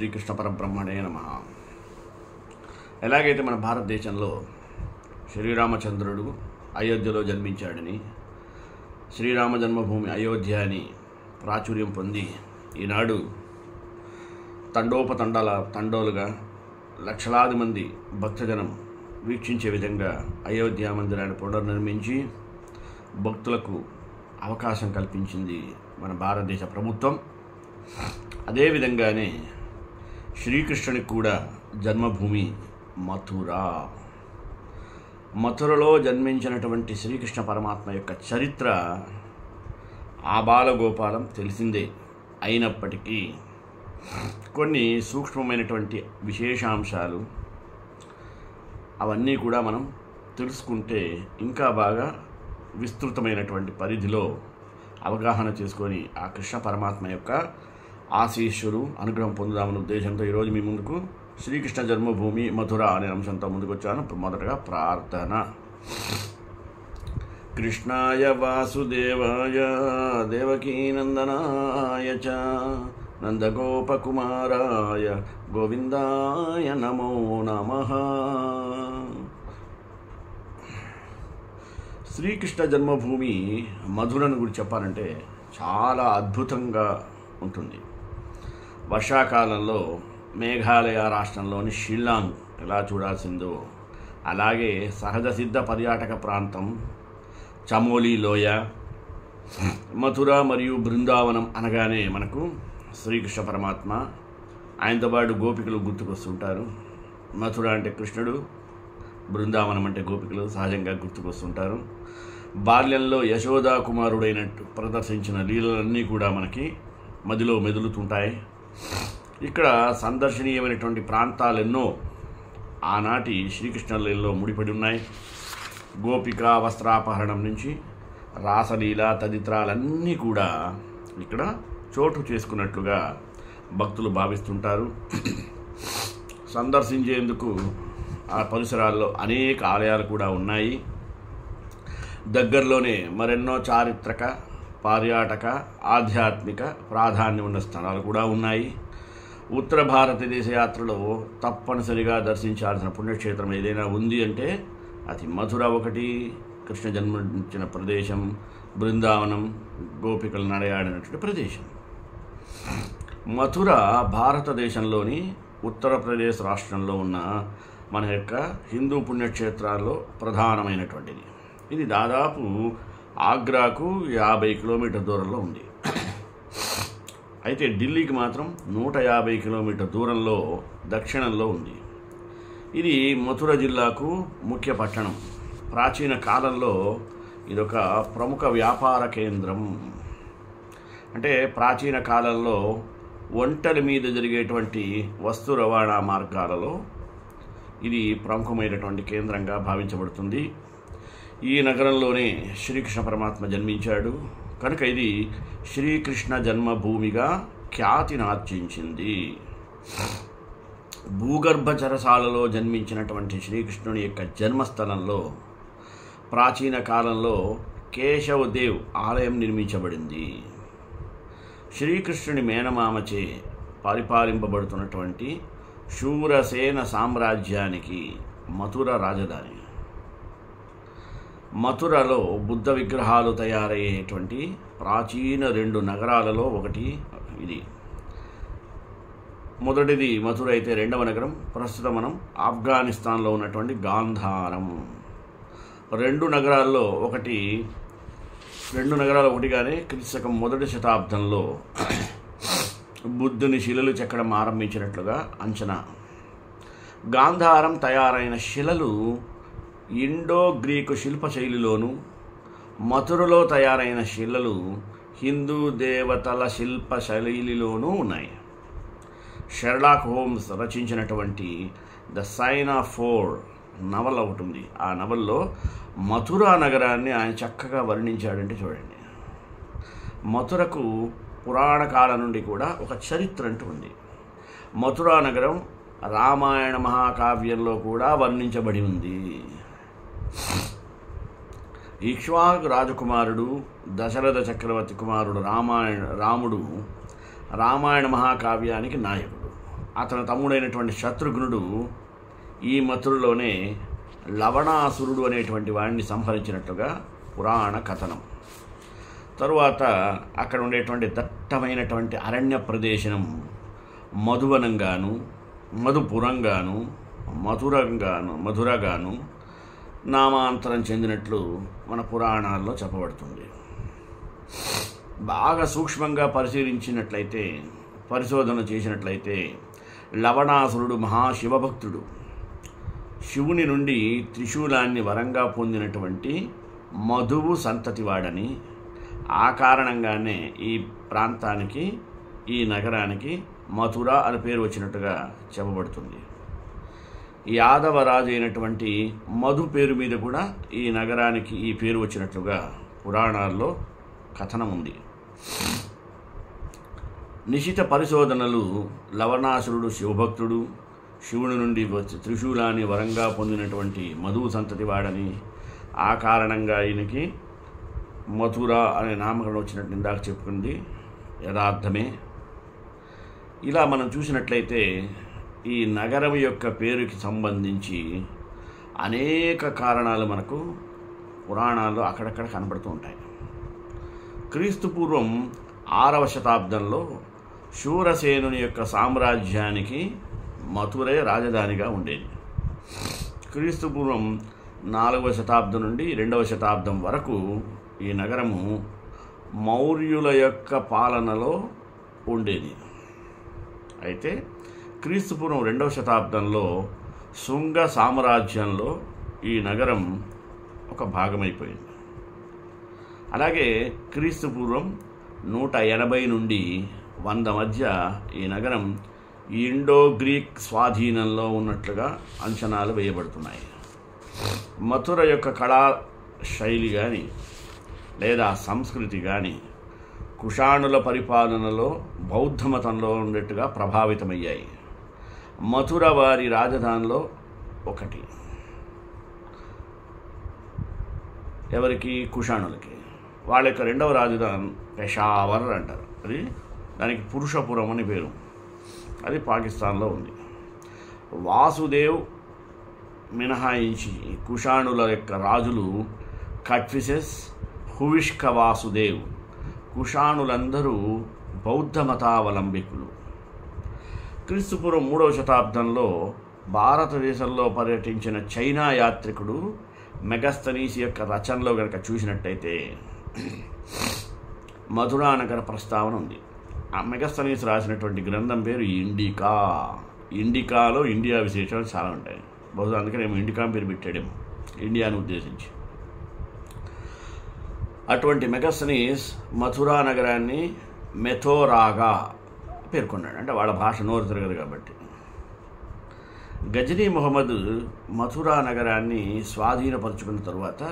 శ్రీకృష్ణ పరబ్రహ్మణే నమః. ఎలాగైతే మన భారతదేశంలో శ్రీరామచంద్రుడు అయోధ్యలో జన్మించాడని, శ్రీరామ జన్మభూమి అయోధ్య అని ప్రాచుర్యం పొంది ఈనాడు తండోలుగా లక్షలాది మంది భక్తజనం వీక్షించే విధంగా అయోధ్య మందిరాన్ని పునర్నిర్మించి భక్తులకు అవకాశం కల్పించింది మన భారతదేశ ప్రభుత్వం. అదేవిధంగానే శ్రీకృష్ణునికి కూడా జన్మభూమి మథురలో జన్మించినటువంటి శ్రీకృష్ణ పరమాత్మ యొక్క చరిత్ర ఆబాలగోపాలం తెలిసిందే. అయినప్పటికీ కొన్ని సూక్ష్మమైనటువంటి విశేషాంశాలు అవన్నీ కూడా మనం తెలుసుకుంటే ఇంకా బాగా విస్తృతమైనటువంటి పరిధిలో అవగాహన చేసుకొని ఆ కృష్ణ పరమాత్మ యొక్క ఆశీస్సులు అనుగ్రహం పొందుదామనే ఉద్దేశంతో ఈరోజు మీ ముందుకు శ్రీకృష్ణ జన్మభూమి మథుర అనే అంశంతో ముందుకు వచ్చాను. మొదటగా ప్రార్థన. కృష్ణాయ వాసుదేవాయ దేవకీనందనాయ చ నందగోపకుమారాయ గోవిందాయ నమో నమః. శ్రీకృష్ణ జన్మభూమి మధురను గురించి చెప్పాలంటే చాలా అద్భుతంగా ఉంటుంది. వర్షాకాలంలో మేఘాలయ రాష్ట్రంలోని షిల్లాంగ్ ఎలా చూడాల్సిందో అలాగే సహజ సిద్ధ పర్యాటక ప్రాంతం చమోలీ లోయ, మథుర మరియు బృందావనం అనగానే మనకు శ్రీకృష్ణ పరమాత్మ, ఆయనతో పాటు గోపికలు గుర్తుకొస్తుంటారు. మథుర అంటే కృష్ణుడు, బృందావనం అంటే గోపికలు సహజంగా గుర్తుకొస్తుంటారు. బాల్యంలో యశోదా కుమారుడైనట్టు ప్రదర్శించిన లీలలన్నీ కూడా మనకి మదిలో మెదులుతుంటాయి. ఇక్కడ సందర్శనీయమైనటువంటి ప్రాంతాలు ఎన్నో ఆనాటి శ్రీకృష్ణ లీలలో ముడిపడి ఉన్నాయి. గోపిక వస్త్రాపహరణం నుంచి రాసలీల తదితరాలన్నీ కూడా ఇక్కడ చోటు చేసుకున్నట్లుగా భక్తులు భావిస్తుంటారు. సందర్శించేందుకు ఆ పరిసరాల్లో అనేక ఆలయాలు కూడా ఉన్నాయి. దగ్గరలోనే మరెన్నో చారిత్రక, పర్యాటక, ఆధ్యాత్మిక ప్రాధాన్యం ఉన్న స్థలాలు కూడా ఉన్నాయి. ఉత్తర భారతదేశ యాత్రలో తప్పనిసరిగా దర్శించాల్సిన పుణ్యక్షేత్రం ఏదైనా ఉంది అంటే అది మథుర ఒకటి. కృష్ణ జన్మించిన ప్రదేశం, బృందావనం, గోపికలు నడయాడినటువంటి ప్రదేశం. మథుర భారతదేశంలోని ఉత్తరప్రదేశ్ రాష్ట్రంలో ఉన్న మన యొక్క హిందూ పుణ్యక్షేత్రాల్లో ప్రధానమైనటువంటిది. ఇది దాదాపు ఆగ్రాకు 50 కిలోమీటర్ దూరంలో ఉంది. అయితే ఢిల్లీకి మాత్రం 150 కిలోమీటర్ దూరంలో దక్షిణంలో ఉంది. ఇది మథుర జిల్లాకు ముఖ్య పట్టణం. ప్రాచీన కాలంలో ఇదొక ప్రముఖ వ్యాపార కేంద్రం. అంటే ప్రాచీన కాలంలో ఒంటెల మీద జరిగేటువంటి వస్తు రవాణా మార్గాలలో ఇది ప్రముఖమైనటువంటి కేంద్రంగా భావించబడుతుంది. ఈ నగరంలోనే శ్రీకృష్ణ పరమాత్మ జన్మించాడు కనుక ఇది శ్రీకృష్ణ జన్మభూమిగా ఖ్యాతినార్జించింది. భూగర్భ చెరసాలలో జన్మించినటువంటి శ్రీకృష్ణుని యొక్క జన్మస్థలంలో ప్రాచీన కాలంలో కేశవదేవ్ ఆలయం నిర్మించబడింది. శ్రీకృష్ణుని మేనమామచే పరిపాలింపబడుతున్నటువంటి శూరసేన సామ్రాజ్యానికి మథుర రాజధాని. మథురలో బుద్ధ విగ్రహాలు తయారయ్యేటువంటి ప్రాచీన 2 నగరాలలో ఒకటి ఇది. మొదటిది మథుర అయితే రెండవ నగరం ప్రస్తుతం మనం ఆఫ్ఘనిస్తాన్లో ఉన్నటువంటి గాంధారం. రెండు నగరాలు ఒకటిగానే క్రీస్తు మొదటి శతాబ్దంలో బుద్ధుని శిలలు చెక్కడం ఆరంభించినట్లుగా అంచనా. గాంధారం తయారైన శిలలు ఇండో గ్రీకు శిల్పశైలిలోను, మథురలో తయారైన శిలలు హిందూ దేవతల శిల్పశైలిలోనూ ఉన్నాయి. షెర్లాక్ హోమ్స్ రచించినటువంటి ద సైన్ ఆఫ్ 4 నవల ఒకటి ఉంది. ఆ నవల్లో మథురా నగరాన్ని ఆయన చక్కగా వర్ణించాడంటే చూడండి. మథురకు పురాణ కాలం నుండి కూడా ఒక చరిత్ర అంటూ ఉంది. మథురా నగరం రామాయణ మహాకావ్యంలో కూడా వర్ణించబడి ఉంది. ఇక్ష్వాకు రాజకుమారుడు దశరథ చక్రవర్తి కుమారుడు రాముడు రామాయణ మహాకావ్యానికి నాయకుడు. అతని తమ్ముడైనటువంటి శత్రుఘ్నుడు ఈ మథురలోనే లవణాసురుడు అనేటువంటి వాడిని సంహరించినట్లుగా పురాణ కథనం. తరువాత అక్కడ ఉండేటువంటి దట్టమైనటువంటి అరణ్య ప్రదేశం మధువనంగాను, మధుపురంగాను, మధురగాను నామాంతరం చెందినట్లు మన పురాణాల్లో చెప్పబడుతుంది. బాగా సూక్ష్మంగా పరిశోధన చేసినట్లయితే లవణాసురుడు మహాశివభక్తుడు. శివుని నుండి త్రిశూలాన్ని వరంగా పొందినటువంటి మధువు సంతతివాడని, ఆ కారణంగానే ఈ ప్రాంతానికి, ఈ నగరానికి మథుర అని పేరు వచ్చినట్టుగా చెప్పబడుతుంది. యాదవరాజు అయినటువంటి మధు పేరు మీద కూడా ఈ నగరానికి ఈ పేరు వచ్చినట్లుగా పురాణాల్లో కథనం ఉంది. నిశిత పరిశోధనలు లవణాసురుడు శివభక్తుడు, శివుని నుండి త్రిశూలాన్ని వరంగా పొందినటువంటి మధువు సంతతి వాడని, ఆ కారణంగా ఈయనకి మథుర అనే నామకరణం వచ్చినట్టు ఇందాక చెప్పుకుంది యథార్థమే. ఇలా మనం చూసినట్లయితే ఈ నగరం యొక్క పేరుకి సంబంధించి అనేక కారణాలు మనకు పురాణాల్లో అక్కడక్కడ కనబడుతూ ఉంటాయి. క్రీస్తు పూర్వం 6వ శతాబ్దంలో శూరసేనుని యొక్క సామ్రాజ్యానికి మథురే రాజధానిగా ఉండేది. క్రీస్తు పూర్వం 4వ శతాబ్దం నుండి 2వ శతాబ్దం వరకు ఈ నగరము మౌర్యుల యొక్క పాలనలో ఉండేది. అయితే క్రీస్తుపూర్వం 2వ శతాబ్దంలో శుంగ సామ్రాజ్యంలో ఈ నగరం ఒక భాగమైపోయింది. అలాగే క్రీస్తుపూర్వం 180 నుండి 100 మధ్య ఈ నగరం ఇండో గ్రీక్ స్వాధీనంలో ఉన్నట్లుగా అంచనాలు వేయబడుతున్నాయి. మథుర యొక్క కళా శైలి కానీ లేదా సంస్కృతి కానీ కుషాణుల పరిపాలనలో బౌద్ధ మతంలో ఉన్నట్టుగా ప్రభావితమయ్యాయి. మథుర వారి రాజధానిలో ఒకటి. ఎవరికి? కుషాణులకి. వాళ్ళ యొక్క 2వ రాజధాని పెషావర్ అంటారు. అది దానికి పురుషపురం అని పేరు. అది పాకిస్తాన్లో ఉంది. వాసుదేవ్ మినహాయించి కుషాణుల యొక్క రాజులు కట్ఫిసెస్, హువిష్క వాసుదేవ్, కుషాణులందరూ బౌద్ధ మతావలంబికులు. క్రీస్తుపూర్వం 3వ శతాబ్దంలో భారతదేశంలో పర్యటించిన చైనా యాత్రికుడు మెగస్తనీస్ యొక్క రచనలో కనుక చూసినట్టయితే మథురా నగర ప్రస్తావన ఉంది. ఆ మెగస్తనీస్ రాసినటువంటి గ్రంథం పేరు ఇండికా. ఇండికాలో ఇండియా విశేషాలు చాలా ఉంటాయి. బహుశా అందుకని ఏమో ఇండికా పేరు పెట్టాడేమో, ఇండియాను ఉద్దేశించి. అటువంటి మెగస్తనీస్ మథురా నగరాన్ని మెథోరాగా పేర్కొన్నాడు. అంటే వాళ్ళ భాష నోరు తిరగదు కాబట్టి. గజనీ ముహమ్మద్ మథురా నగరాన్ని స్వాధీనపరుచుకున్న తరువాత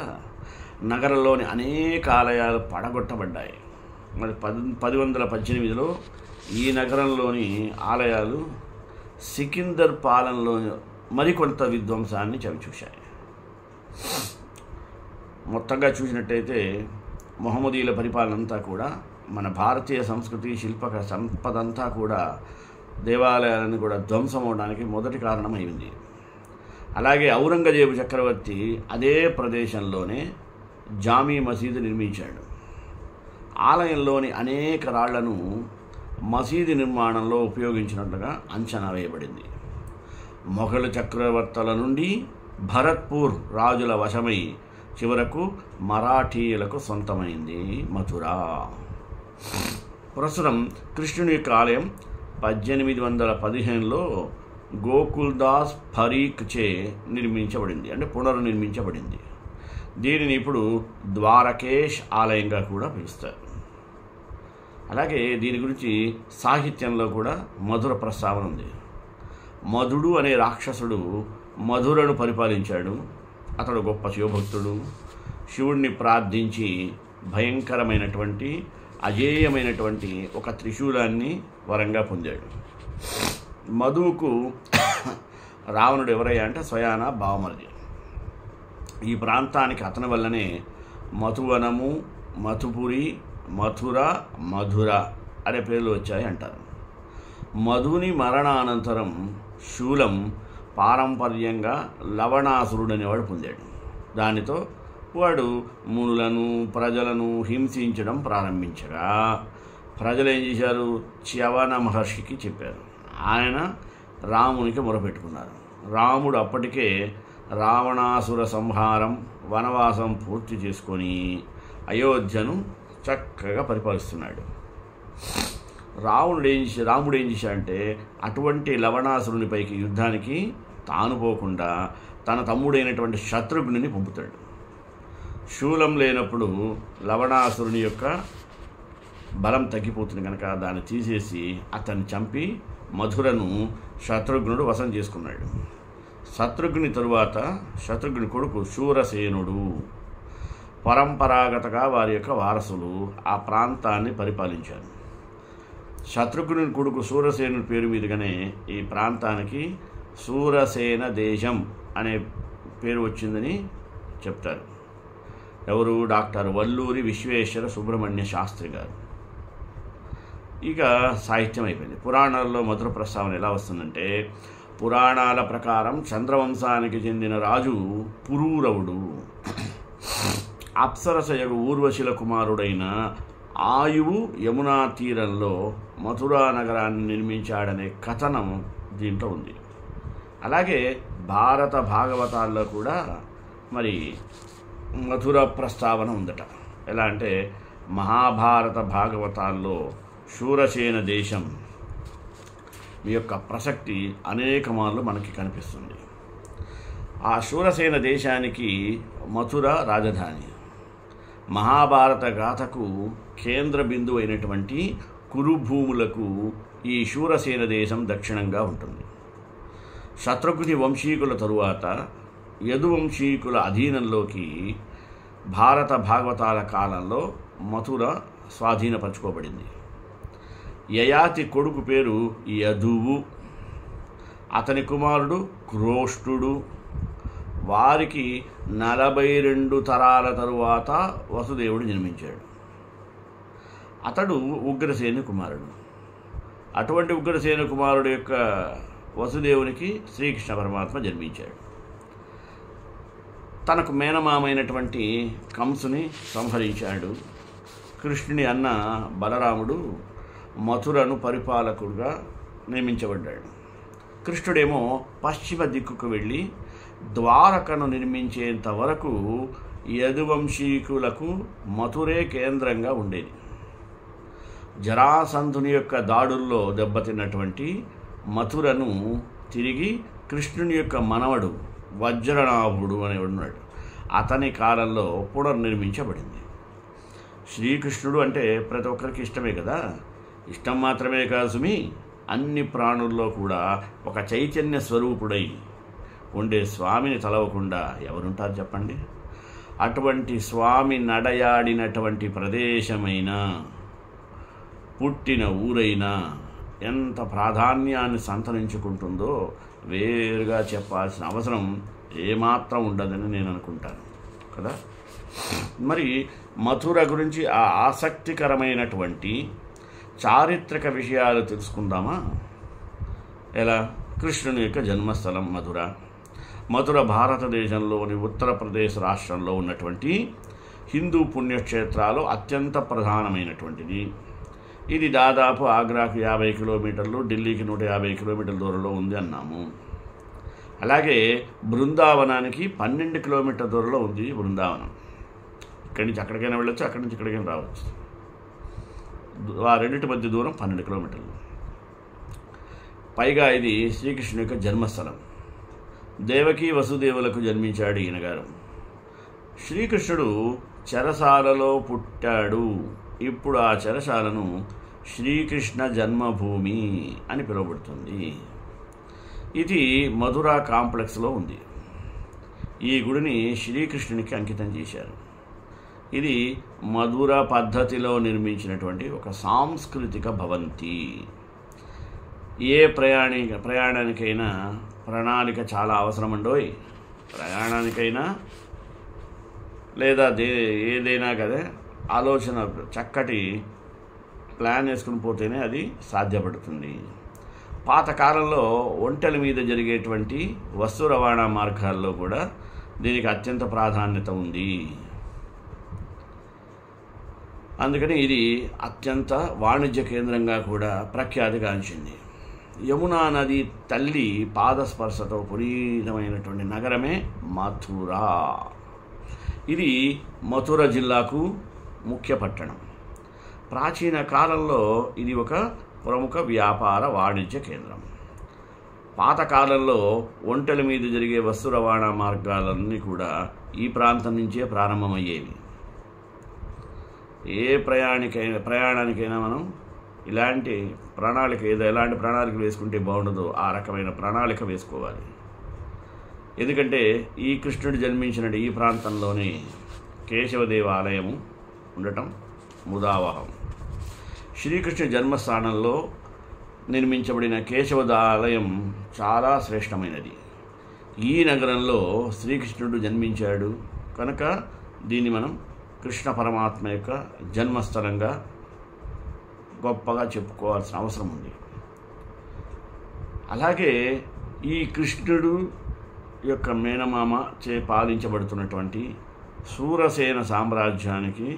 నగరంలోని అనేక ఆలయాలు పడగొట్టబడ్డాయి. మరి 1018లో ఈ నగరంలోని ఆలయాలు సికిందర్ పాలనలో మరికొంత విధ్వంసాన్ని చవిచూశాయి. మొత్తంగా చూసినట్టయితే మొహమ్మదీయుల పరిపాలన అంతా కూడా మన భారతీయ సంస్కృతి శిల్పక సంపదంతా కూడా దేవాలయాలను కూడా ధ్వంసం అవడానికి మొదటి కారణమైంది. అలాగే ఔరంగజేబు చక్రవర్తి అదే ప్రదేశంలోనే జామీ మసీదు నిర్మించాడు. ఆలయంలోని అనేక రాళ్లను మసీదు నిర్మాణంలో ఉపయోగించినట్లుగా అంచనా వేయబడింది. మొఘలు చక్రవర్తుల నుండి భరత్పూర్ రాజుల వశమై చివరకు మరాఠీయులకు సొంతమైంది మథురా. ప్రస్తుతం కృష్ణుని యొక్క ఆలయం 1815లో గోకుల్దాస్ ఫరీక్ చే నిర్మించబడింది, అంటే పునర్నిర్మించబడింది. దీనిని ఇప్పుడు ద్వారకేష్ ఆలయంగా కూడా పిలుస్తారు. అలాగే దీని గురించి సాహిత్యంలో కూడా మధుర ప్రస్తావన ఉంది. మధుడు అనే రాక్షసుడు మధురను పరిపాలించాడు. అతడు గొప్ప శివభక్తుడు. శివుణ్ణి ప్రార్థించి భయంకరమైనటువంటి అజేయమైనటువంటి ఒక త్రిశూలాన్ని వరంగా పొందాడు. మధువుకు రావణుడు ఎవరయ్యా అంటే స్వయాన బావమరిది. ఈ ప్రాంతానికి అతని వల్లనే మధువనము, మధుపురి, మథుర, మధుర అనే పేర్లు వచ్చాయి అంటారు. మధుని మరణానంతరం శూలం పారంపర్యంగా లవణాసురుడనేవాడు పొందాడు. దానితో వాడు మునులను ప్రజలను హింసించడం ప్రారంభించగా ప్రజలు ఏం చేశారు? చ్యవన మహర్షికి చెప్పారు. ఆయన రామునికి మొరపెట్టుకున్నారు. రాముడు అప్పటికే రావణాసుర సంహారం వనవాసం పూర్తి చేసుకొని అయోధ్యను చక్కగా పరిపాలిస్తున్నాడు. రాముడు ఏం చేశాడంటే అటువంటి లవణాసురునిపైకి యుద్ధానికి తాను పోకుండా తన తమ్ముడైనటువంటి శత్రుఘ్నుని పంపుతాడు. శూలం లేనప్పుడు లవణాసురుని యొక్క బలం తగ్గిపోతుంది కనుక దాన్ని తీసేసి అతన్ని చంపి మధురను శత్రుఘ్నుడు వశం చేసుకున్నాడు. శత్రుఘ్ని తరువాత శత్రుఘ్ని కొడుకు శూరసేనుడు పరంపరాగతగా వారి యొక్క వారసులు ఆ ప్రాంతాన్ని పరిపాలించారు. శత్రుఘ్ని కొడుకు శూరసేనుడి పేరు మీదుగానే ఈ ప్రాంతానికి శూరసేన దేశం అనే పేరు వచ్చిందని చెప్తారు. ఎవరు? డాక్టర్ వల్లూరి విశ్వేశ్వర సుబ్రహ్మణ్య శాస్త్రి గారు. ఇక సాహిత్యం అయిపోయింది. పురాణాల్లో మధుర ప్రస్తావన ఎలా వస్తుందంటే, పురాణాల ప్రకారం చంద్రవంశానికి చెందిన రాజు పురూరవుడు అప్సరసయగు ఊర్వశిల కుమారుడైన ఆయువు యమునా తీరంలో మథురా నగరాన్ని నిర్మించాడనే కథనం దీంట్లో ఉంది. అలాగే భారత భాగవతాల్లో కూడా మరి మధుర ప్రస్తావన ఉందట. ఎలా అంటే మహాభారత భాగవతాల్లో శూరసేన దేశం మీ యొక్క ప్రసక్తి అనేక మార్లు మనకి కనిపిస్తుంది. ఆ శూరసేన దేశానికి మథుర రాజధాని. మహాభారత గాథకు కేంద్ర బిందువు అయినటువంటి కురుభూములకు ఈ శూరసేన దేశం దక్షిణంగా ఉంటుంది. శత్రుఘ్ని వంశీకుల తరువాత యదువంశీకుల అధీనంలోకి భారత భాగవతాల కాలంలో మథుర స్వాధీనపరచుకోబడింది. యయాతి కొడుకు పేరు యదువు, అతని కుమారుడు క్రోష్టుడు. వారికి 42 తరాల తరువాత వసుదేవుడు జన్మించాడు. అతడు ఉగ్రసేన కుమారుడు. అటువంటి ఉగ్రసేన కుమారుడు యొక్క వసుదేవునికి శ్రీకృష్ణ పరమాత్మ జన్మించాడు. తనకు మేనమామైనటువంటి కంసుని సంహరించాడు. కృష్ణుని అన్న బలరాముడు మథురను పరిపాలకుడుగా నియమించబడ్డాడు. కృష్ణుడేమో పశ్చిమ దిక్కుకు వెళ్ళి ద్వారకను నిర్మించేంత వరకు యదువంశీకులకు మథురే కేంద్రంగా ఉండేది. జరాసంధుని యొక్క దాడుల్లో దెబ్బతిన్నటువంటి మథురను తిరిగి కృష్ణుని యొక్క మనవడు వజ్రనాభుడు అనేవాడు అతని కాలంలో పునర్నిర్మించబడింది. శ్రీకృష్ణుడు అంటే ప్రతి ఒక్కరికి ఇష్టమే కదా. ఇష్టం మాత్రమే కాదు సుమి, అన్ని ప్రాణుల్లో కూడా ఒక చైతన్య స్వరూపుడై ఉండే స్వామిని తలవకుండా ఎవరుంటారు చెప్పండి. అటువంటి స్వామి నడయాడినటువంటి ప్రదేశమైనా పుట్టిన ఊరైనా ఎంత ప్రాధాన్యాన్ని సంతరించుకుంటుందో వేరుగా చెప్పాల్సిన అవసరం ఏమాత్రం ఉండదని నేను అనుకుంటాను కదా. మరి మథుర గురించి ఆ ఆసక్తికరమైనటువంటి చారిత్రక విషయాలు తెలుసుకుందామా? ఎలా? కృష్ణుని యొక్క జన్మస్థలం మథుర. మథుర భారతదేశంలోని ఉత్తరప్రదేశ్ రాష్ట్రంలో ఉన్నటువంటి హిందూ పుణ్యక్షేత్రాలు అత్యంత ప్రధానమైనటువంటిది. ఇది దాదాపు ఆగ్రాకు 50 కిలోమీటర్లు, ఢిల్లీకి 150 కిలోమీటర్ల దూరంలో ఉంది అన్నాము. అలాగే బృందావనానికి 12 కిలోమీటర్ల దూరంలో ఉంది బృందావనం. ఇక్కడి నుంచి అక్కడికైనా వెళ్ళొచ్చు, అక్కడి నుంచి ఇక్కడికైనా రావచ్చు. ఆ రెండింటి మధ్య దూరం 12 కిలోమీటర్లు. పైగా ఇది శ్రీకృష్ణుని యొక్క జన్మస్థలం. దేవకీ వసుదేవులకు జన్మించాడు ఈయన గారు. శ్రీకృష్ణుడు చెరసాలలో పుట్టాడు. ఇప్పుడు ఆ చెరసాలను శ్రీకృష్ణ జన్మభూమి అని పిలువబడుతుంది. ఇది మధురా కాంప్లెక్స్లో ఉంది. ఈ గుడిని శ్రీకృష్ణునికి అంకితం చేశారు. ఇది మధుర పద్ధతిలో నిర్మించినటువంటి ఒక సాంస్కృతిక భవంతి. ఏ ప్రయాణానికైనా ప్రణాళిక చాలా అవసరమండోయ్. ప్రయాణానికైనా లేదా ఏదైనా కదా ఆలోచన చక్కటి ప్లాన్ వేసుకుని పోతేనే అది సాధ్యపడుతుంది. పాతకాలంలో ఒంటెల మీద జరిగేటువంటి వస్తు రవాణా మార్గాల్లో కూడా దీనికి అత్యంత ప్రాధాన్యత ఉంది. అందుకని ఇది అత్యంత వాణిజ్య కేంద్రంగా కూడా ప్రఖ్యాతిగాంచింది. యమునా నది తల్లి పాదస్పర్శతో పునీతమైనటువంటి నగరమే మథుర. ఇది మథుర జిల్లాకు ముఖ్య పట్టణం. ప్రాచీన కాలంలో ఇది ఒక ప్రముఖ వ్యాపార వాణిజ్య కేంద్రం. పాతకాలంలో ఒంటెల మీద జరిగే వస్తు రవాణా మార్గాలన్నీ కూడా ఈ ప్రాంతం నుంచే ప్రారంభమయ్యేవి. ఏ ప్రయాణానికైనా మనం ఎలాంటి ప్రణాళిక వేసుకుంటే బాగుండదో ఆ రకమైన ప్రణాళిక వేసుకోవాలి. ఎందుకంటే ఈ కృష్ణుడు జన్మించిన ఈ ప్రాంతంలోనే కేశవ దేవాలయము ఉండటం ముదావహం. శ్రీకృష్ణ జన్మస్థానంలో నిర్మించబడిన కేశవదాలయం చాలా శ్రేష్టమైనది. ఈ నగరంలో శ్రీకృష్ణుడు జన్మించాడు కనుక దీన్ని మనం కృష్ణ పరమాత్మ యొక్క జన్మస్థలంగా గొప్పగా చెప్పుకోవాల్సిన అవసరం ఉంది. అలాగే ఈ కృష్ణుడు యొక్క మేనమామ చే పాలించబడుతున్నటువంటి సూరసేన సామ్రాజ్యానికి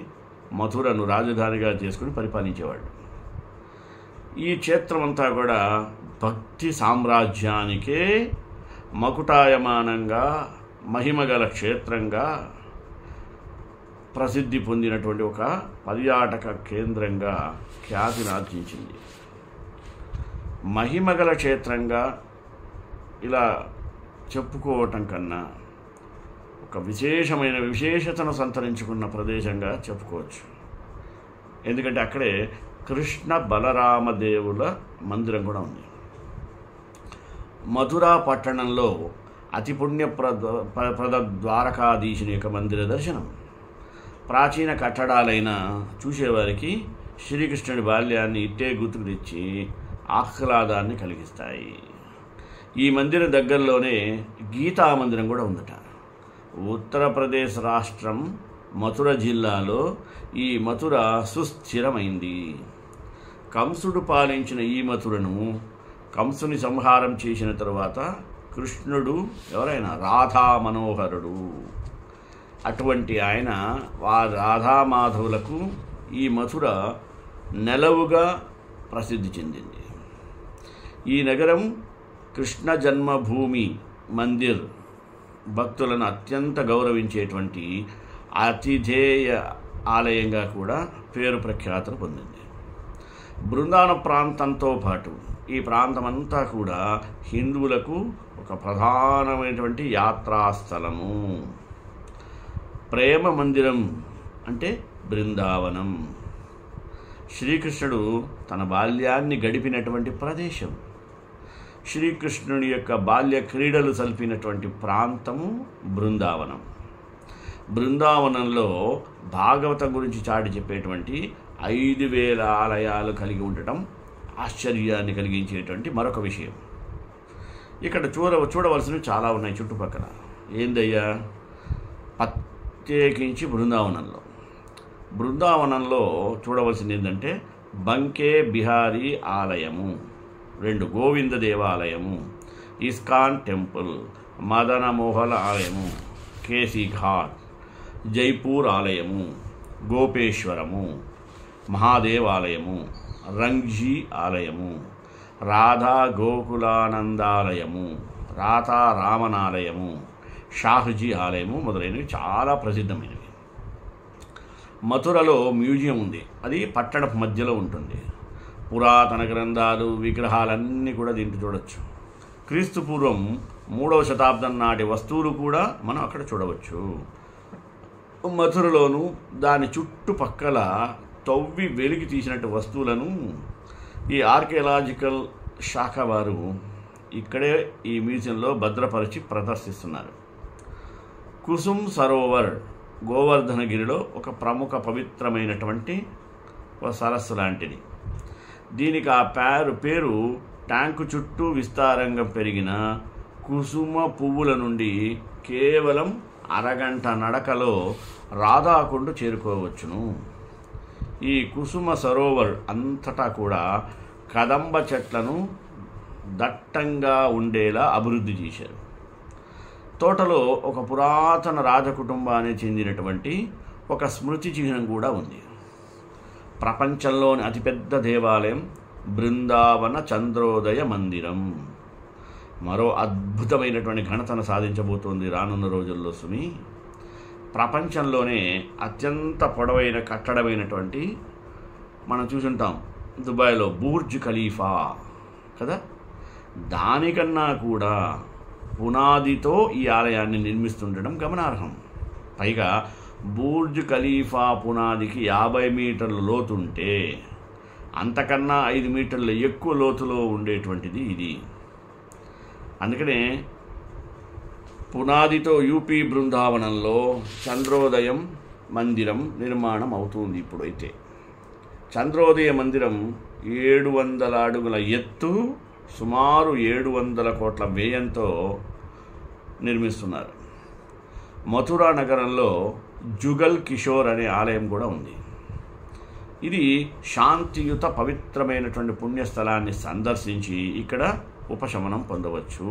మథురను రాజధానిగా చేసుకుని పరిపాలించేవాడు. ఈ క్షేత్రమంతా కూడా భక్తి సామ్రాజ్యానికే మకుటాయమానంగా మహిమగల క్షేత్రంగా ప్రసిద్ధి పొందినటువంటి ఒక పర్యాటక కేంద్రంగా ఖ్యాతినార్జించింది. మహిమగల క్షేత్రంగా ఇలా చెప్పుకోవటం కన్నా ఒక విశేషతను సంతరించుకున్న ప్రదేశంగా చెప్పుకోవచ్చు. ఎందుకంటే అక్కడే కృష్ణ బలరామదేవుల మందిరం కూడా ఉంది. మథురా పట్టణంలో అతి పుణ్యప్రద ద్వారకాధీశుని యొక్క మందిర దర్శనం ప్రాచీన కట్టడాలైన చూసేవారికి శ్రీకృష్ణుడి బాల్యాన్ని ఇట్టే గుర్తుకు తెచ్చి ఆహ్లాదాన్ని కలిగిస్తాయి. ఈ మందిరం దగ్గరలోనే గీతా మందిరం కూడా ఉందట. ఉత్తరప్రదేశ్ రాష్ట్రం మథుర జిల్లాలో ఈ మథుర సుస్థిరమైంది. కంసుడు పాలించిన ఈ మథురను కంసుని సంహారం చేసిన తరువాత కృష్ణుడు ఎవరైనా రాధా మనోహరుడు. అటువంటి ఆయన రాధామాధవులకు ఈ మథుర నెలవుగా ప్రసిద్ధి చెందింది. ఈ నగరం కృష్ణ జన్మభూమి మందిర్ భక్తులను అత్యంత గౌరవించేటువంటి అతిథేయ ఆలయంగా కూడా పేరు ప్రఖ్యాతలు పొందింది. బృందావన ప్రాంతంతో పాటు ఈ ప్రాంతమంతా కూడా హిందువులకు ఒక ప్రధానమైనటువంటి యాత్రాస్థలము. ప్రేమ మందిరం అంటే బృందావనం. శ్రీకృష్ణుడు తన బాల్యాన్ని గడిపినటువంటి ప్రదేశం. శ్రీకృష్ణుడి యొక్క బాల్య క్రీడలు సల్పినటువంటి ప్రాంతము బృందావనం. బృందావనంలో భాగవతం గురించి చాటి చెప్పేటువంటి 5000 ఆలయాలు కలిగి ఉండటం ఆశ్చర్యాన్ని కలిగించేటువంటి మరొక విషయం. ఇక్కడ చూడవలసినవి చాలా ఉన్నాయి చుట్టుపక్కల. ఏందయ్యా? ప్రత్యేకించి బృందావనంలో చూడవలసింది ఏంటంటే బంకే బిహారీ ఆలయము, 2 గోవింద దేవాలయము, ఇస్కాన్ టెంపుల్, మదన మోహల ఆలయము, కేసీ ఘాట్, జైపూర్ ఆలయము, గోపేశ్వరము, మహాదేవాలయము, రంగ్జీ ఆలయము, రాధా గోకులానందాలయము, రాధా రామనాలయము, షాహ్జీ ఆలయము మొదలైనవి చాలా ప్రసిద్ధమైనవి. మథురలో మ్యూజియం ఉంది. అది పట్టణపు మధ్యలో ఉంటుంది. పురాతన గ్రంథాలు, విగ్రహాలన్నీ కూడా దీంట్లో చూడవచ్చు. క్రీస్తు పూర్వం 3వ శతాబ్దం నాటి వస్తువులు కూడా మనం అక్కడ చూడవచ్చు. మథురలోను దాని చుట్టుపక్కల తవ్వి వెలికి తీసినట్టు వస్తువులను ఈ ఆర్కియలాజికల్ శాఖ వారు ఇక్కడే ఈ మ్యూజియంలో భద్రపరిచి ప్రదర్శిస్తున్నారు. కుసుమ్ సరోవర్ గోవర్ధనగిరిలో ఒక ప్రముఖ పవిత్రమైనటువంటి ఒక సరస్సు లాంటిది. దీనికి ఆ పేరు ట్యాంకు చుట్టూ విస్తారంగా పెరిగిన కుసుమ పువ్వుల నుండి కేవలం అరగంట నడకలో రాధాకుండ చేరుకోవచ్చును. ఈ కుసుమ సరోవర్ అంతటా కూడా కదంబ చెట్లను దట్టంగా ఉండేలా అభివృద్ధి చేశారు. తోటలో ఒక పురాతన రాజకుటుంబానికి చెందినటువంటి ఒక స్మృతి చిహ్నం కూడా ఉంది. ప్రపంచంలోని అతిపెద్ద దేవాలయం బృందావన చంద్రోదయ మందిరం మరో అద్భుతమైనటువంటి ఘనతను సాధించబోతోంది రానున్న రోజుల్లో. సుమి, ప్రపంచంలోనే అత్యంత పొడవైన కట్టడమైనటువంటి మనం చూసుంటాం దుబాయ్లో బుర్జ్ ఖలీఫా కదా, దానికన్నా కూడా పునాదితో ఈ ఆలయాన్ని నిర్మిస్తుండడం గమనార్హం. పైగా బుర్జ్ ఖలీఫా పునాదికి 50 మీటర్ల లోతుంటే అంతకన్నా 5 మీటర్ల ఎక్కువ లోతులో ఉండేటువంటిది ఇది. అందుకనే పునాదితో యూపీ బృందావనంలో చంద్రోదయం మందిరం నిర్మాణం అవుతుంది. ఇప్పుడైతే చంద్రోదయ మందిరం 700 అడుగుల ఎత్తు, సుమారు 700 కోట్ల వ్యయంతో నిర్మిస్తున్నారు. మథురా నగరంలో జుగల్ కిషోర్ అనే ఆలయం కూడా ఉంది. ఇది శాంతియుత పవిత్రమైనటువంటి పుణ్యస్థలాన్ని సందర్శించి ఇక్కడ ఉపశమనం పొందవచ్చు.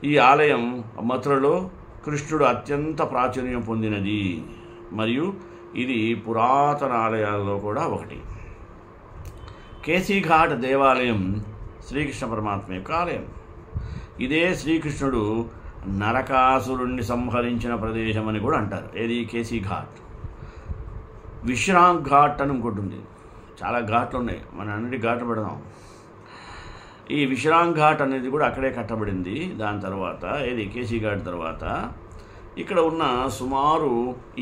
ఈ ఆలయం మథురలో కృష్ణుడు అత్యంత ప్రాచుర్యం పొందినది మరియు ఇది పురాతన ఆలయాల్లో కూడా ఒకటి. కేసీఘాట్ దేవాలయం శ్రీకృష్ణ పరమాత్మ యొక్క ఆలయం. ఇదే శ్రీకృష్ణుడు నరకాసురుణ్ణి సంహరించిన ప్రదేశం అని కూడా అంటారు. ఏది? కేసీఘాట్. విశ్రామ్ ఘాట్ అని ఇంకోటి ఉంది. చాలా ఘాట్లు ఉన్నాయి, మన అన్నిటి ఘాట్లు పెడదాం. ఈ విశ్రామ్ ఘాట్ అనేది కూడా అక్కడే కట్టబడింది. దాని తర్వాత ఏది? కేసీఘాట్ తర్వాత ఇక్కడ ఉన్న సుమారు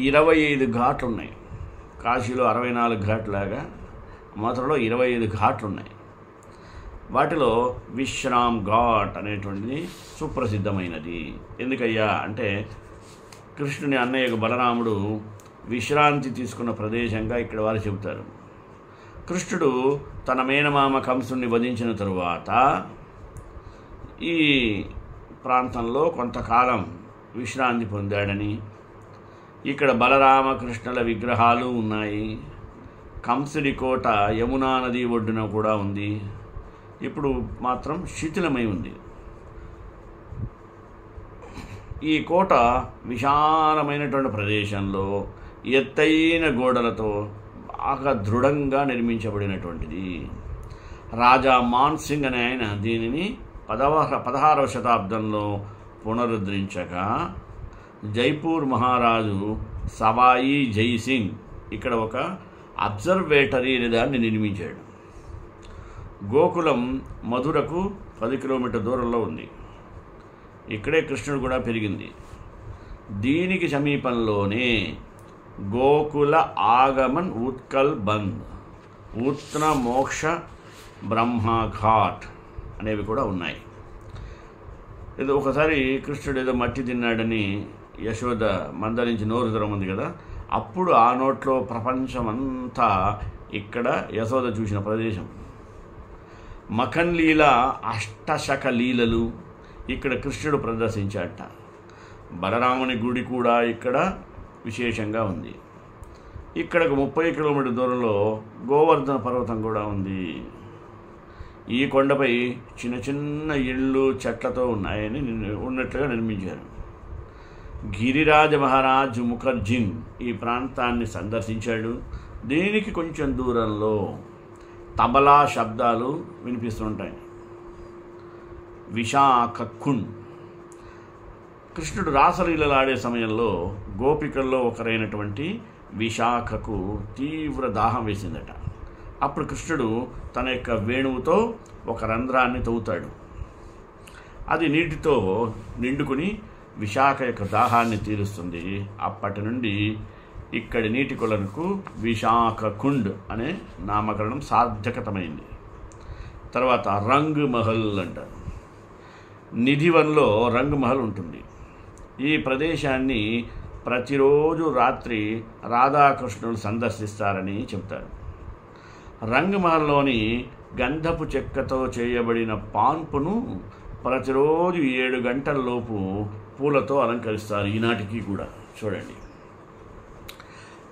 25 ఘాట్లు ఉన్నాయి. కాశీలో 64 ఘాట్లాగా మథురలో 25 ఘాట్లు ఉన్నాయి. వాటిలో విశ్రామ్ ఘాట్ అనేటువంటిది సుప్రసిద్ధమైనది. ఎందుకయ్యా అంటే కృష్ణుని అన్నయ్యకు బలరాముడు విశ్రాంతి తీసుకున్న ప్రదేశంగా ఇక్కడ వారు చెబుతారు. కృష్ణుడు తన మేనమామ కంసుని వధించిన తరువాత ఈ ప్రాంతంలో కొంతకాలం విశ్రాంతి పొందాడని, ఇక్కడ బలరామకృష్ణుల విగ్రహాలు ఉన్నాయి. కంసుడి కోట యమునా నది ఒడ్డున కూడా ఉంది. ఇప్పుడు మాత్రం శిథిలమై ఉంది. ఈ కోట విశాలమైనటువంటి ప్రదేశంలో ఎత్తైన గోడలతో బాగా దృఢంగా నిర్మించబడినటువంటిది. రాజా మాన్ సింగ్ అనే ఆయన దీనిని 16వ శతాబ్దంలో పునరుద్ధరించగా జైపూర్ మహారాజు సవాయి జైసింగ్ ఇక్కడ ఒక అబ్జర్వేటరీ అనే దాన్ని నిర్మించాడు. గోకులం మధురకు 10 కిలోమీటర్ దూరంలో ఉంది. ఇక్కడే కృష్ణుడు కూడా పెరిగింది. దీనికి సమీపంలోనే గోకుల ఆగమన్ ఉత్కల్ బంద్, ఉత్న మోక్ష బ్రహ్మఘాట్ అనేవి కూడా ఉన్నాయి. ఏదో ఒకసారి కృష్ణుడు ఏదో మట్టి తిన్నాడని యశోద మందరించి నోరు తెరమంది కదా, అప్పుడు ఆ నోట్లో ప్రపంచమంతా ఇక్కడ యశోద చూసిన ప్రదేశం. మఖన్ లీల, అష్టశక లీలలు ఇక్కడ కృష్ణుడు ప్రదర్శించాట. బలరాముని గుడి కూడా ఇక్కడ విశేషంగా ఉంది. ఇక్కడకు 30 కిలోమీటర్ దూరంలో గోవర్ధన పర్వతం కూడా ఉంది. ఈ కొండపై చిన్న చిన్న ఇళ్ళు చెట్లతో ఉన్నట్లుగా నిర్మించారు. గిరిరాజ మహారాజ్ ముఖర్జీ ఈ ప్రాంతాన్ని సందర్శించాడు. దీనికి కొంచెం దూరంలో తబలా శబ్దాలు వినిపిస్తుంటాయి. విశాఖ కుండ్. కృష్ణుడు రాసలీలలు ఆడే సమయంలో గోపికల్లో ఒకరైనటువంటి విశాఖకు తీవ్ర దాహం వేసిందట. అప్పుడు కృష్ణుడు తన యొక్క వేణువుతో ఒక రంధ్రాన్ని తవ్వుతాడు. అది నీటితో నిండుకుని విశాఖ యొక్క దాహాన్ని తీరుస్తుంది. అప్పటి నుండి ఇక్కడి నీటి కొలకు విశాఖ కుండ్ అనే నామకరణం సార్థకతమైంది. తర్వాత రంగ్ మహల్ అంటారు. నిధివన్లో రంగ్ మహల్ ఉంటుంది. ఈ ప్రదేశాన్ని ప్రతిరోజు రాత్రి రాధాకృష్ణులు సందర్శిస్తారని చెబుతారు. రంగ్ మహల్లోని గంధపు చెక్కతో చేయబడిన పాన్పును ప్రతిరోజు 7 గంటలలోపు పూలతో అలంకరిస్తారు. ఈనాటికి కూడా చూడండి.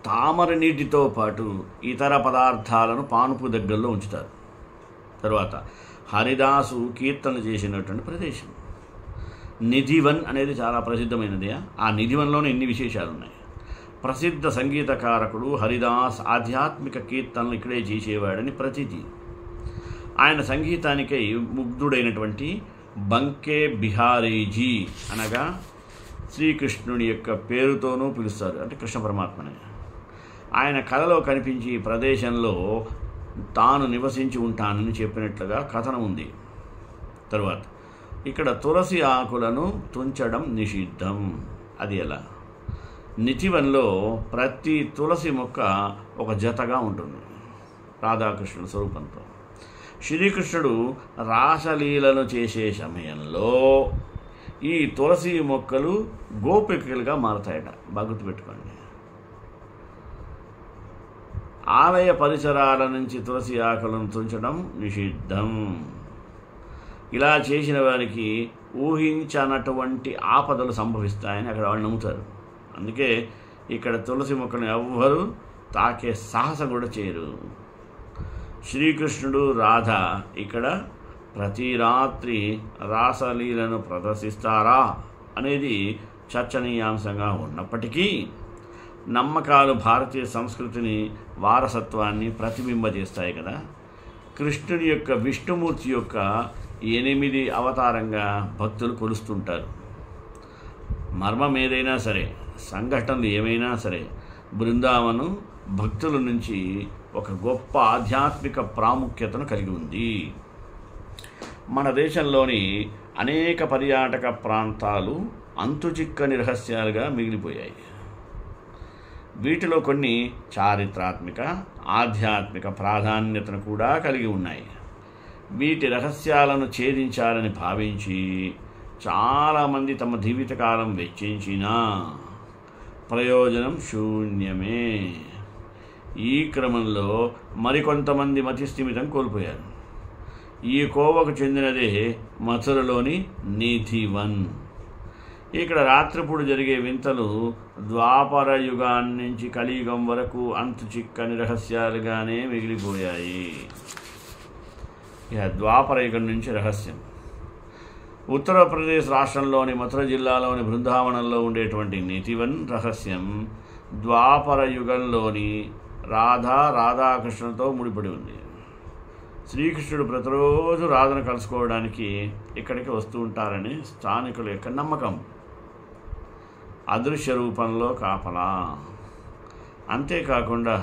తామర నీటితో పాటు ఇతర పదార్థాలను పానుపు దగ్గరలో ఉంచుతారు. తర్వాత హరిదాసు కీర్తనలు చేసినటువంటి ప్రదేశం. నిధివన్ అనేది చాలా ప్రసిద్ధమైనది. ఆ నిధివన్లోనే ఎన్ని విశేషాలు ఉన్నాయి. ప్రసిద్ధ సంగీతకారకుడు హరిదాస్ ఆధ్యాత్మిక కీర్తనలు ఇక్కడే చేసేవాడని ప్రతీతి. ఆయన సంగీతానికై ముగ్ధుడైనటువంటి బంకే బిహారీజీ అనగా శ్రీకృష్ణుడి యొక్క పేరుతోనూ పిలుస్తారు, అంటే కృష్ణ పరమాత్మనే. ఆయన కలలో కనిపించి ప్రదేశంలో తాను నివసించి ఉంటానని చెప్పినట్లుగా కథనం ఉంది. తరువాత ఇక్కడ తులసి ఆకులను తుంచడం నిషిద్ధం. అది ఎలా? నిధివన్లో ప్రతి తులసి మొక్క ఒక జతగా ఉంటుంది రాధాకృష్ణుల స్వరూపంతో. శ్రీకృష్ణుడు రాసలీలను చేసే సమయంలో ఈ తులసి మొక్కలు గోపికలుగా మారతాయట. బాగుర్తు పెట్టుకోండి. ఆలయ పరిసరాల నుంచి తులసి ఆకులను తుంచడం నిషిద్ధం. ఇలా చేసిన వారికి ఊహించనటువంటి ఆపదలు సంభవిస్తాయని అక్కడ వాళ్ళు నమ్ముతారు. అందుకే ఇక్కడ తులసి మొక్కను ఎవ్వరూ తాకే సాహసం కూడా చేయరు. శ్రీకృష్ణుడు రాధ ఇక్కడ ప్రతి రాత్రి రాసలీలను ప్రదర్శిస్తారా అనేది చర్చనీయాంశంగా ఉన్నప్పటికీ నమ్మకాలు భారతీయ సంస్కృతిని, వారసత్వాన్ని ప్రతిబింబజేస్తాయి కదా. కృష్ణుని యొక్క విష్ణుమూర్తి యొక్క 8 అవతారంగా భక్తులు కొలుస్తుంటారు. మర్మం ఏదైనా సరే, సంఘటనలు ఏమైనా సరే, బృందావనం భక్తుల నుంచి ఒక గొప్ప ఆధ్యాత్మిక ప్రాముఖ్యతను కలిగి ఉంది. మన దేశంలోని అనేక పర్యాటక ప్రాంతాలు అంతుచిక్కని రహస్యాలుగా మిగిలిపోయాయి. వీటిలో కొన్ని చారిత్రాత్మక, ఆధ్యాత్మిక ప్రాధాన్యతను కూడా కలిగి ఉన్నాయి. వీటి రహస్యాలను ఛేదించాలని భావించి చాలామంది తమ జీవితకాలం వెచ్చించినా ప్రయోజనం శూన్యమే. ఈ క్రమంలో మరికొంతమంది మతిస్థిమితం కోల్పోయారు. ఈ కోవకు చెందినదే మథురలోని నిధివన్. ఇక్కడ రాత్రిపూట జరిగే వింతలు ద్వాపర యుగాన్ని నుంచి కలియుగం వరకు అంతు చిక్కని రహస్యాలుగానే మిగిలిపోయాయి. ఇక ద్వాపర యుగం నుంచి రహస్యం. ఉత్తరప్రదేశ్ రాష్ట్రంలోని మథుర జిల్లాలోని బృందావనంలో ఉండేటువంటి నిధివన్ రహస్యం ద్వాపర యుగంలోని రాధాకృష్ణులతో ముడిపడి ఉంది. శ్రీకృష్ణుడు ప్రతిరోజు రాధను కలుసుకోవడానికి ఇక్కడికి వస్తూ ఉంటారని స్థానికుల యొక్క నమ్మకం. అదృశ్య రూపంలో కాపలా. అంతేకాకుండా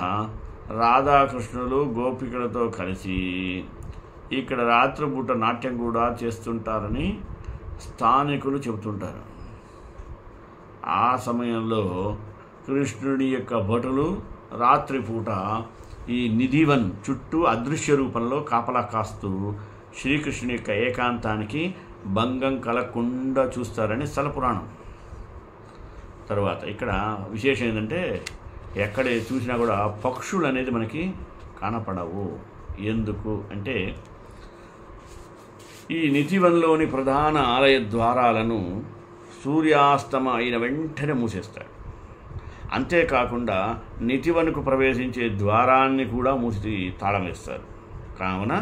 రాధాకృష్ణులు గోపికలతో కలిసి ఇక్కడ రాత్రిపూట నాట్యం కూడా చేస్తుంటారని స్థానికులు చెబుతుంటారు. ఆ సమయంలో కృష్ణుడి యొక్క భటులు రాత్రిపూట ఈ నిధివన్ చుట్టూ అదృశ్య రూపంలో కాపలా కాస్తూ శ్రీకృష్ణుని యొక్క ఏకాంతానికి భంగం కలగకుండా చూస్తారని స్థల పురాణం. తర్వాత ఇక్కడ విశేషం ఏంటంటే, ఎక్కడే చూసినా కూడా పక్షులు అనేది మనకి కనపడవు. ఎందుకు అంటే, ఈ నిధివన్లోని ప్రధాన ఆలయ ద్వారాలను సూర్యాస్తమ అయిన వెంటనే మూసేస్తాడు. అంతేకాకుండా నిధివన్కు ప్రవేశించే ద్వారాన్ని కూడా మూసి తాళం వేస్తారు. కావున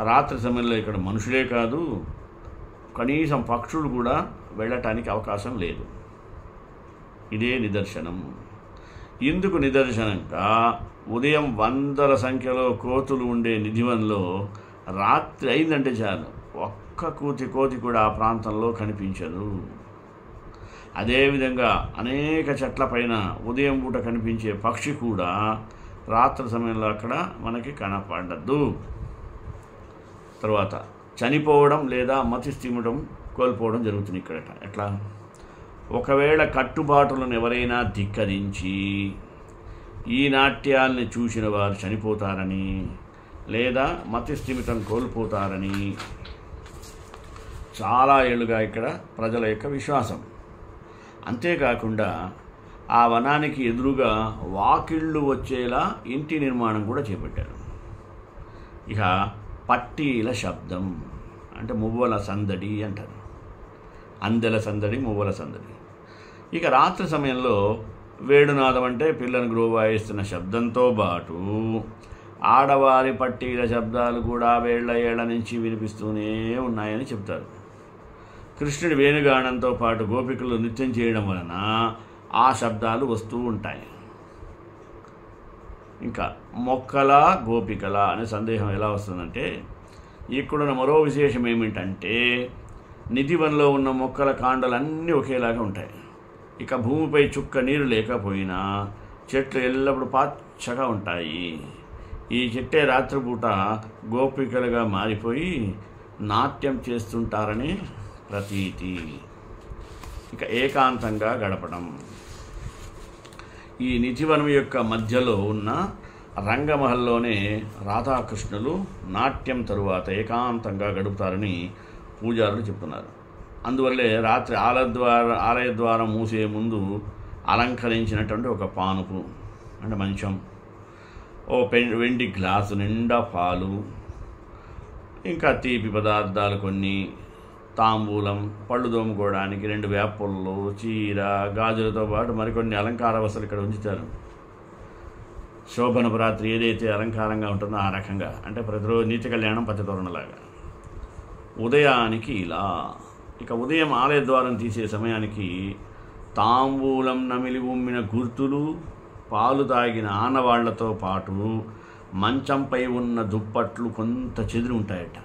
రాత్రి సమయంలో ఇక్కడ మనుషులే కాదు, కనీసం పక్షులు కూడా వెళ్ళటానికి అవకాశం లేదు. ఇదే నిదర్శనం. ఇందుకు నిదర్శనంగా ఉదయం వందల సంఖ్యలో కోతులు ఉండే నిధివన్లో రాత్రి అయిందంటే చాలు, ఒక్క కోతి కూడా ఆ ప్రాంతంలో కనిపించదు. అదేవిధంగా అనేక చెట్ల పైన ఉదయం పూట కనిపించే పక్షి కూడా రాత్రి సమయంలో అక్కడ మనకి కనపడదు. తర్వాత చనిపోవడం లేదా మతిస్థిమితం కోల్పోవడం జరుగుతుంది ఇక్కడట. ఎట్లా? ఒకవేళ కట్టుబాటులను ఎవరైనా ధిక్కరించి ఈ నాట్యాల్ని చూసిన వారు చనిపోతారని లేదా మతిస్థిమితం కోల్పోతారని చాలా ఏళ్ళుగా ఇక్కడ ప్రజల యొక్క విశ్వాసం. అంతేకాకుండా ఆ వనానికి ఎదురుగా వాకిళ్ళు వచ్చేలా ఇంటి నిర్మాణం కూడా చేపట్టారు. ఇక పట్టీల శబ్దం అంటే మువ్వల సందడి అంటారు. అందెల సందడి, మువ్వల సందడి. ఇక రాత్రి సమయంలో వేడునాదం అంటే పిల్లను గ్రోవాయిస్తున్న శబ్దంతో పాటు ఆడవారి పట్టీల శబ్దాలు కూడా ఏళ్ల నుంచి వినిపిస్తూనే ఉన్నాయని చెప్తారు. కృష్ణుడి వేణుగానంతో పాటు గోపికలు నృత్యం చేయడం వలన ఆ శబ్దాలు వస్తూ ఉంటాయి. ఇంకా మొక్కల గోపికల అనే సందేహం ఎలా వస్తుందంటే, ఇక్కడున్న మరో విశేషం ఏమిటంటే నిధివనంలో ఉన్న మొక్కల కాండలన్నీ ఒకేలాగా ఉంటాయి. ఇక భూమిపై చుక్క నీరు లేకపోయినా చెట్లు ఎల్లప్పుడూ పచ్చగా ఉంటాయి. ఈ చెట్టే రాత్రిపూట గోపికలుగా మారిపోయి నాట్యం చేస్తుంటారని ప్రతీతి. ఇక ఏకాంతంగా గడపడం. ఈ నిధివనం యొక్క మధ్యలో ఉన్న రంగమహల్లోనే రాధాకృష్ణులు నాట్యం తరువాత ఏకాంతంగా గడుపుతారని పూజారులు చెప్తున్నారు. అందువల్లే రాత్రి ఆలయ ద్వారం మూసే ముందు అలంకరించినటువంటి ఒక పానుపు అంటే మంచం, ఓ వెండి గ్లాసు నిండా పాలు, ఇంకా తీపి పదార్థాలు కొన్ని, తాంబూలం, పళ్ళు దోముకోవడానికి 2 వేపళ్ళు, చీర, గాజులతో పాటు మరికొన్ని అలంకార వస్తువులు ఇక్కడ ఉంచుతారు. శోభనపు రాత్రి ఏదైతే అలంకారంగా ఉంటుందో ఆ రకంగా, అంటే ప్రతిరోజు నీతి కళ్యాణం పచ్చతోరణలాగా. ఉదయానికి ఇలా. ఇక ఉదయం ఆలయ ద్వారం తీసే సమయానికి తాంబూలం నమిలి ఉమ్మిన గుర్తులు, పాలు తాగిన ఆనవాళ్లతో పాటు మంచంపై ఉన్న దుప్పట్లు కొంత చెదిరి ఉంటాయట.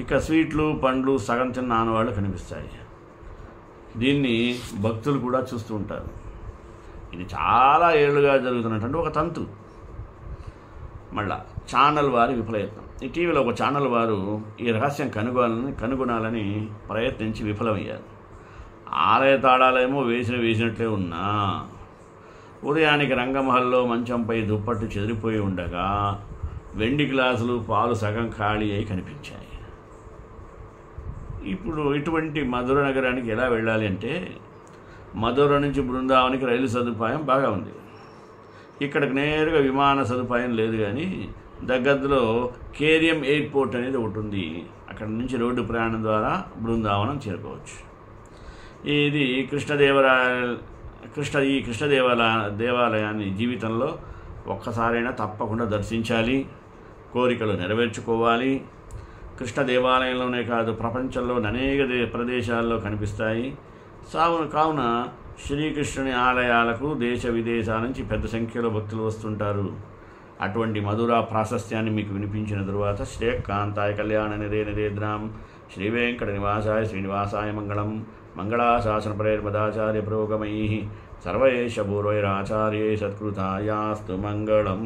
ఇక స్వీట్లు, పండ్లు సగం తిన్న ఆనవాళ్ళు కనిపిస్తాయి. దీన్ని భక్తులు కూడా చూస్తూ ఉంటారు. ఇది చాలా ఏళ్ళుగా జరుగుతున్నటువంటి ఒక తంతు. మళ్ళా ఛానల్ వారి విఫలయత్నం. ఇటీవల ఒక ఛానల్ వారు ఈ రహస్యం కనుగొనాలని ప్రయత్నించి విఫలమయ్యారు. ఆలయ తాళాలేమో వేసినట్లే ఉన్నా ఉదయానికి రంగమహల్లో మంచంపై దుప్పట్టు చెదిరిపోయి ఉండగా వెండి గ్లాసులు, పాలు సగం ఖాళీ అయి కనిపించాయి. ఇప్పుడు ఇటువంటి మధుర నగరానికి ఎలా వెళ్ళాలి అంటే, మధుర నుంచి బృందావనికి రైలు సదుపాయం బాగా ఉంది. ఇక్కడికి నేరుగా విమాన సదుపాయం లేదు, కానీ దగ్గరలో కేరియం ఎయిర్పోర్ట్ అనేది ఒకటి ఉంది. అక్కడ నుంచి రోడ్డు ప్రయాణం ద్వారా బృందావనం చేరుకోవచ్చు. ఇది కృష్ణ దేవాలయాన్ని జీవితంలో ఒక్కసారైనా తప్పకుండా దర్శించాలి, కోరికలు నెరవేర్చుకోవాలి. కృష్ణ దేవాలయంలోనే కాదు, ప్రపంచంలోని అనేక ప్రదేశాల్లో కనిపిస్తాయి. కావున శ్రీకృష్ణుని ఆలయాలకు దేశ విదేశాల నుంచి పెద్ద సంఖ్యలో భక్తులు వస్తుంటారు. అటువంటి మధుర ప్రాశస్త్యాన్ని మీకు వినిపించిన తరువాత శ్రేయకాంతాయ కళ్యాణ నిదేద్రాం శ్రీ వెంకట నివాసాయ శ్రీనివాసాయ మంగళం. మంగళాశాసన ప్రేర్మదాచార్య పురోగమై సర్వేష పూర్వైరాచార్యే సత్కృతాయాస్తు మంగళం.